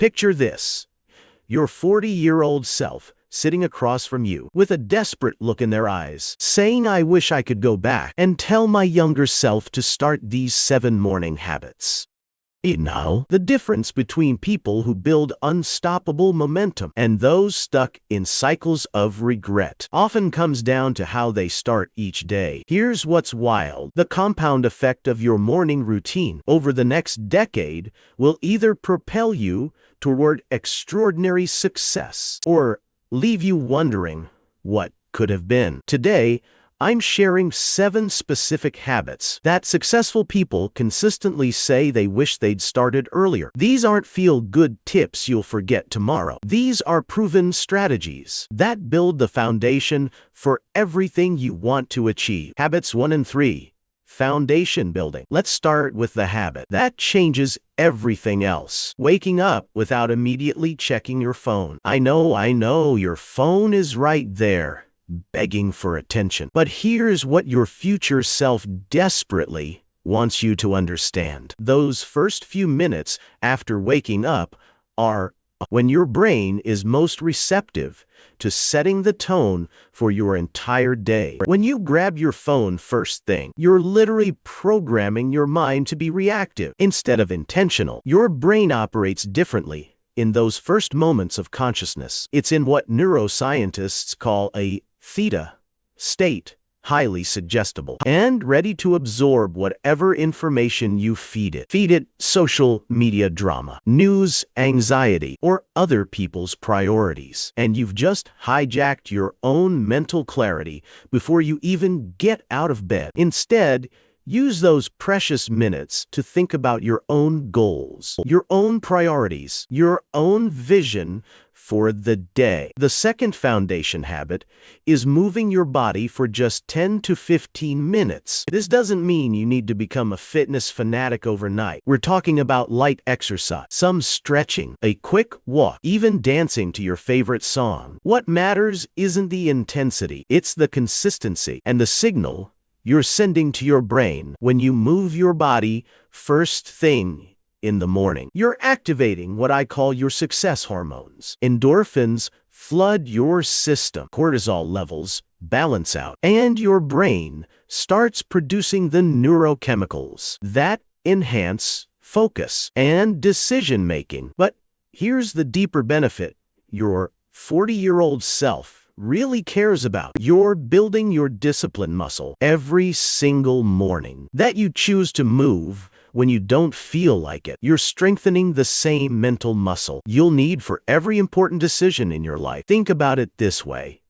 Picture this: your 40-year-old self sitting across from you with a desperate look in their eyes, saying, "I wish I could go back and tell my younger self to start these 7 morning habits." You know, the difference between people who build unstoppable momentum and those stuck in cycles of regret often comes down to how they start each day. Here's what's wild: the compound effect of your morning routine over the next decade will either propel you toward extraordinary success or leave you wondering what could have been. Today, I'm sharing 7 specific habits that successful people consistently say they wish they'd started earlier. These aren't feel-good tips you'll forget tomorrow. These are proven strategies that build the foundation for everything you want to achieve. Habits 1 and 3. Foundation building. Let's start with the habit that changes everything else: waking up without immediately checking your phone. I know, your phone is right there, begging for attention. But here's what your future self desperately wants you to understand. Those first few minutes after waking up are when your brain is most receptive to setting the tone for your entire day. When you grab your phone first thing, you're literally programming your mind to be reactive instead of intentional. Your brain operates differently in those first moments of consciousness. It's in what neuroscientists call a theta state, highly suggestible and ready to absorb whatever information you feed it. Feed it social media drama, news, anxiety, or other people's priorities, and you've just hijacked your own mental clarity before you even get out of bed. Instead, use those precious minutes to think about your own goals, your own priorities, your own vision for the day. The second foundation habit is moving your body for just 10 to 15 minutes. This doesn't mean you need to become a fitness fanatic overnight. We're talking about light exercise, some stretching, a quick walk, even dancing to your favorite song. What matters isn't the intensity, it's the consistency and the signal you're sending to your brain. When you move your body first thing in the morning, you're activating what I call your success hormones. Endorphins flood your system, cortisol levels balance out, and your brain starts producing the neurochemicals that enhance focus and decision-making. But here's the deeper benefit your 40-year-old self really cares about. You're building your discipline muscle every single morning that you choose to move when you don't feel like it. You're strengthening the same mental muscle you'll need for every important decision in your life. Think about it this way: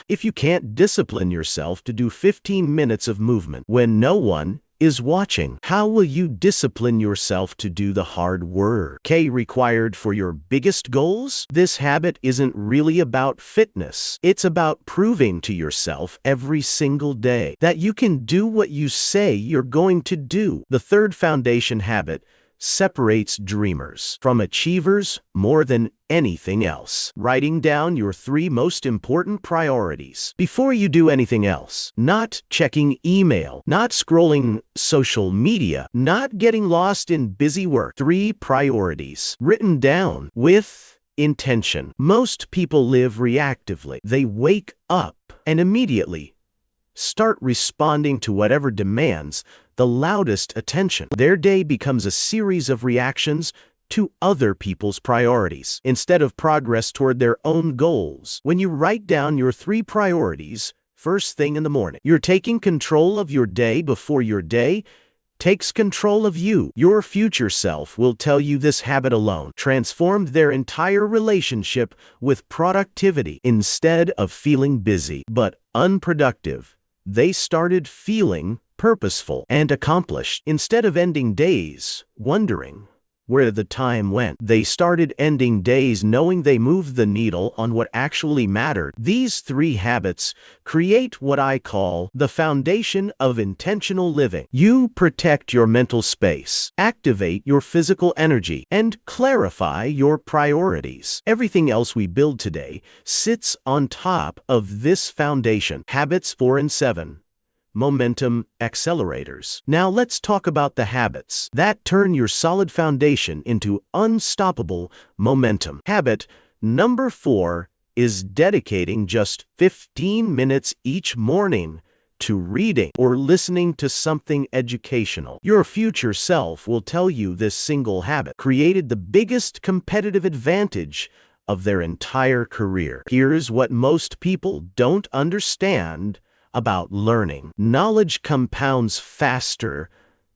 if you can't discipline yourself to do 15 minutes of movement when no one is watching, how will you discipline yourself to do the hard work required for your biggest goals? This habit isn't really about fitness. It's about proving to yourself every single day that you can do what you say you're going to do. The third foundation habit separates dreamers from achievers more than anything else. Writing down your 3 most important priorities before you do anything else. Not checking email, not scrolling social media, not getting lost in busy work. 3 priorities written down with intention. Most people live reactively. They wake up and immediately start responding to whatever demands the loudest attention. Their day becomes a series of reactions to other people's priorities instead of progress toward their own goals. When you write down your 3 priorities first thing in the morning, you're taking control of your day before your day takes control of you. Your future self will tell you this habit alone transformed their entire relationship with productivity. Instead of feeling busy but unproductive, they started feeling purposeful and accomplished. Instead of ending days wondering where the time went, they started ending days knowing they moved the needle on what actually mattered. These 3 habits create what I call the foundation of intentional living. You protect your mental space, activate your physical energy, and clarify your priorities. Everything else we build today sits on top of this foundation. Habits 4 and 7. momentum accelerators. Now let's talk about the habits that turn your solid foundation into unstoppable momentum. Habit number 4 is dedicating just 15 minutes each morning to reading or listening to something educational. Your future self will tell you this single habit created the biggest competitive advantage of their entire career. Here's what most people don't understand about learning. Knowledge compounds faster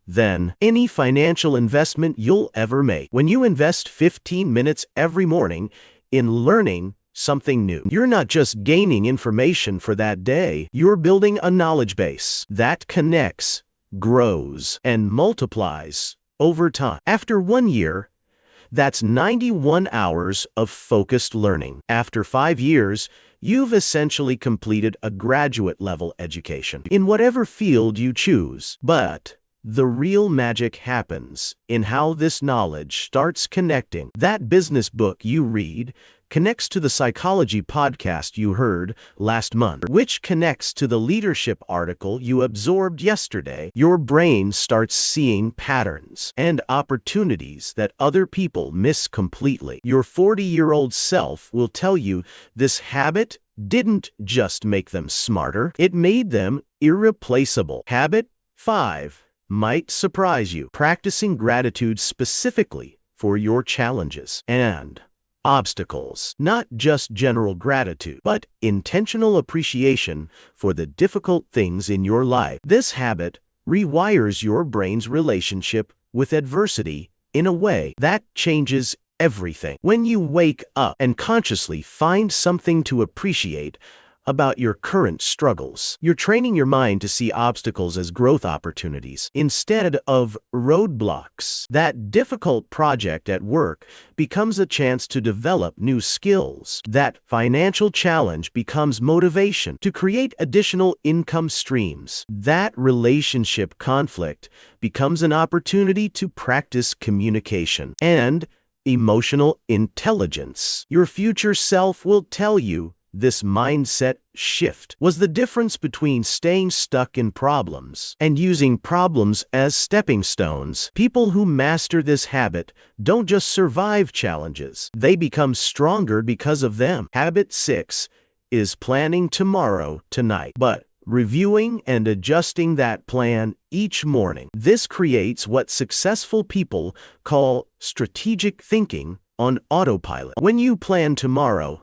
than any financial investment you'll ever make. When you invest 15 minutes every morning in learning something new, you're not just gaining information for that day, you're building a knowledge base that connects, grows, and multiplies over time. After 1 year, that's 91 hours of focused learning. After 5 years, you've essentially completed a graduate-level education in whatever field you choose. But the real magic happens in how this knowledge starts connecting. That business book you read connects to the psychology podcast you heard last month, which connects to the leadership article you absorbed yesterday. Your brain starts seeing patterns and opportunities that other people miss completely. Your 40-year-old self will tell you this habit didn't just make them smarter, it made them irreplaceable. Habit 5 might surprise you. Practicing gratitude specifically for your challenges and obstacles. Not just general gratitude, but intentional appreciation for the difficult things in your life. This habit rewires your brain's relationship with adversity in a way that changes everything. When you wake up and consciously find something to appreciate about your current struggles, you're training your mind to see obstacles as growth opportunities instead of roadblocks. That difficult project at work becomes a chance to develop new skills. That financial challenge becomes motivation to create additional income streams. That relationship conflict becomes an opportunity to practice communication and emotional intelligence. Your future self will tell you this mindset shift was the difference between staying stuck in problems and using problems as stepping stones. People who master this habit don't just survive challenges, they become stronger because of them. Habit 6 is planning tomorrow tonight, but reviewing and adjusting that plan each morning. This creates what successful people call strategic thinking on autopilot. When you plan tomorrow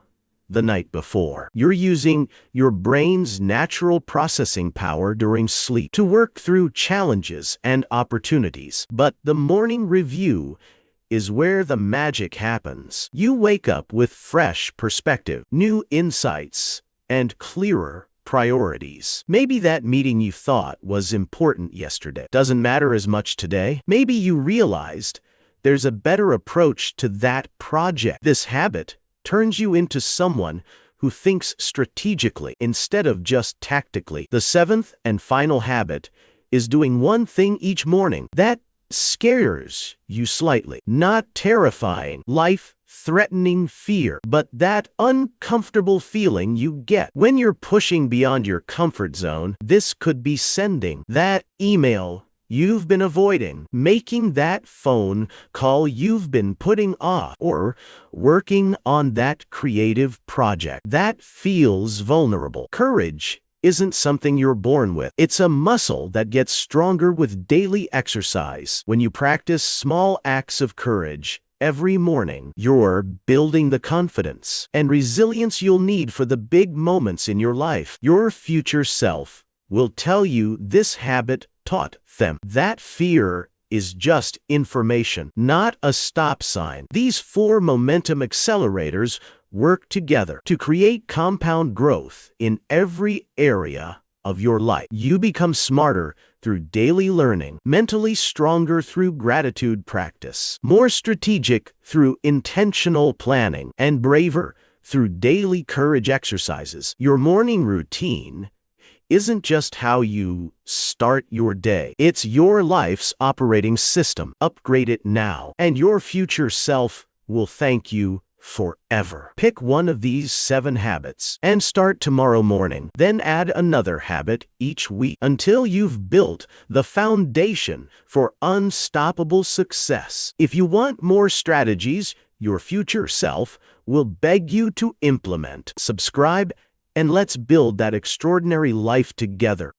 the night before, you're using your brain's natural processing power during sleep to work through challenges and opportunities. But the morning review is where the magic happens. You wake up with fresh perspective, new insights, and clearer priorities. Maybe that meeting you thought was important yesterday doesn't matter as much today. Maybe you realized there's a better approach to that project. This habit turns you into someone who thinks strategically instead of just tactically. The 7th and final habit is doing one thing each morning that scares you slightly. Not terrifying, life-threatening fear, but that uncomfortable feeling you get when you're pushing beyond your comfort zone. This could be sending that email you've been avoiding, making that phone call you've been putting off, or working on that creative project that feels vulnerable. Courage isn't something you're born with. It's a muscle that gets stronger with daily exercise. When you practice small acts of courage every morning, you're building the confidence and resilience you'll need for the big moments in your life. Your future self will tell you this habit taught them that fear is just information, not a stop sign. These 4 momentum accelerators work together to create compound growth in every area of your life. You become smarter through daily learning, mentally stronger through gratitude practice, more strategic through intentional planning, and braver through daily courage exercises. Your morning routine isn't just how you start your day. It's your life's operating system. Upgrade it now, and your future self will thank you forever. Pick one of these 7 habits and start tomorrow morning. Then add another habit each week until you've built the foundation for unstoppable success. If you want more strategies your future self will beg you to implement, subscribe, and let's build that extraordinary life together.